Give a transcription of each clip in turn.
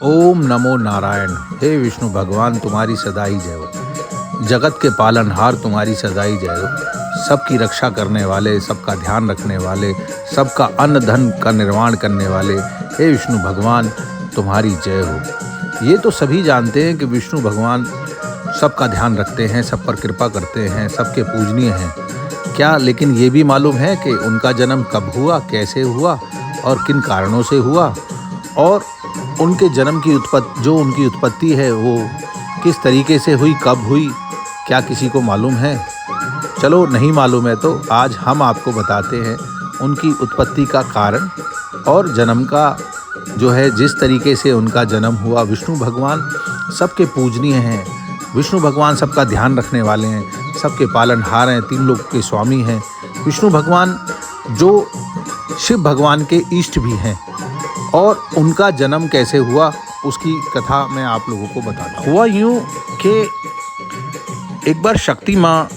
ओम नमो नारायण। हे विष्णु भगवान, तुम्हारी सदा ही जय हो। जगत के पालनहार तुम्हारी सदा ही जय हो। सबकी रक्षा करने वाले, सबका ध्यान रखने वाले, सबका अन्न धन का निर्माण करने वाले, हे विष्णु भगवान तुम्हारी जय हो। ये तो सभी जानते हैं कि विष्णु भगवान सबका ध्यान रखते हैं, सब पर कृपा करते हैं, सबके पूजनीय हैं। क्या लेकिन ये भी मालूम है कि उनका जन्म कब हुआ, कैसे हुआ और किन कारणों से हुआ, और उनके जन्म की उनकी उत्पत्ति है वो किस तरीके से हुई, कब हुई, क्या किसी को मालूम है? चलो नहीं मालूम है तो आज हम आपको बताते हैं उनकी उत्पत्ति का कारण और जन्म का जो है जिस तरीके से उनका जन्म हुआ। विष्णु भगवान सबके पूजनीय हैं, विष्णु भगवान सबका ध्यान रखने वाले हैं, सबके पालनहार हैं, तीन लोक के स्वामी हैं। विष्णु भगवान जो शिव भगवान के इष्ट भी हैं, और उनका जन्म कैसे हुआ उसकी कथा मैं आप लोगों को बताता। हुआ यूँ कि एक बार शक्ति माँ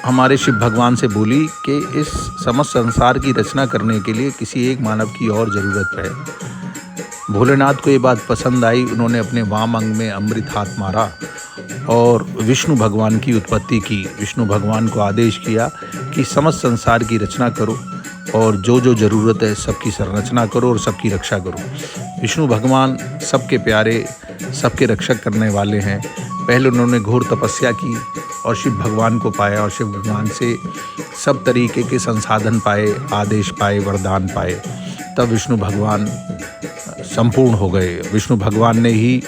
हमारे शिव भगवान से बोली कि इस समस्त संसार की रचना करने के लिए किसी एक मानव की और ज़रूरत है। भोलेनाथ को ये बात पसंद आई। उन्होंने अपने वाम अंग में अमृत हाथ मारा और विष्णु भगवान की उत्पत्ति की। विष्णु भगवान को आदेश किया कि समस्त संसार की रचना करो और जो जो ज़रूरत है सबकी संरचना करो और सबकी रक्षा करो। विष्णु भगवान सबके प्यारे, सबके रक्षक करने वाले हैं। पहले उन्होंने घोर तपस्या की और शिव भगवान को पाया और शिव भगवान से सब तरीके के संसाधन पाए, आदेश पाए, वरदान पाए। तब विष्णु भगवान संपूर्ण हो गए। विष्णु भगवान ने ही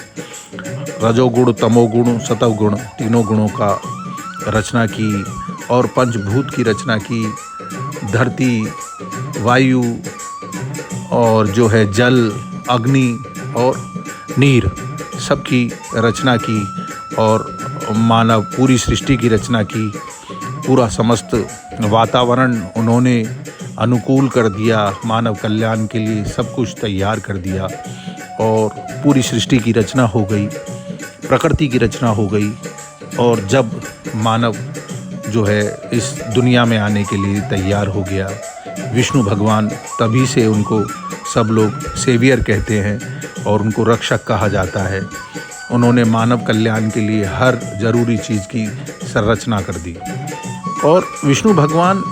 रजोगुण, तमोगुण, सतोगुण तीनों गुणों का रचना की और पंचभूत की रचना की। धरती, वायु और जो है जल, अग्नि और नीर सबकी रचना की और मानव पूरी सृष्टि की रचना की। पूरा समस्त वातावरण उन्होंने अनुकूल कर दिया, मानव कल्याण के लिए सब कुछ तैयार कर दिया और पूरी सृष्टि की रचना हो गई, प्रकृति की रचना हो गई। और जब मानव जो है इस दुनिया में आने के लिए तैयार हो गया, विष्णु भगवान तभी से उनको सब लोग सेवियर कहते हैं और उनको रक्षक कहा जाता है। उन्होंने मानव कल्याण के लिए हर ज़रूरी चीज़ की संरचना कर दी। और विष्णु भगवान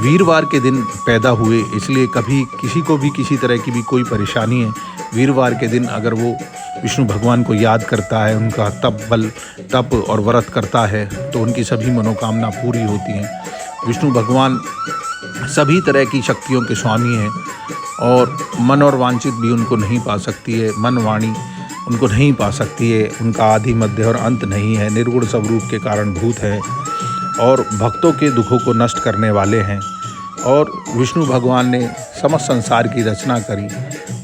वीरवार के दिन पैदा हुए, इसलिए कभी किसी को भी किसी तरह की भी कोई परेशानी है, वीरवार के दिन अगर वो विष्णु भगवान को याद करता है, उनका तप और व्रत करता है तो उनकी सभी मनोकामना पूरी होती हैं। विष्णु भगवान सभी तरह की शक्तियों के स्वामी हैं और मन और वांछित भी उनको नहीं पा सकती है, मन वाणी उनको नहीं पा सकती है। उनका आदि, मध्य और अंत नहीं है, निर्गुण स्वरूप के कारण भूत है और भक्तों के दुखों को नष्ट करने वाले हैं। और विष्णु भगवान ने समस्त संसार की रचना करी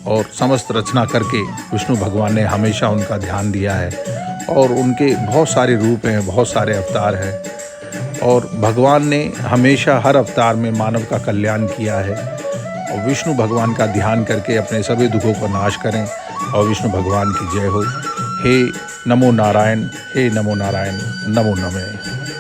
और समस्त रचना करके विष्णु भगवान ने हमेशा उनका ध्यान दिया है। और उनके बहुत सारे रूप हैं, बहुत सारे अवतार हैं और भगवान ने हमेशा हर अवतार में मानव का कल्याण किया है। और विष्णु भगवान का ध्यान करके अपने सभी दुखों को नाश करें और विष्णु भगवान की जय हो। हे नमो नारायण, हे नमो नारायण, नमो नमः।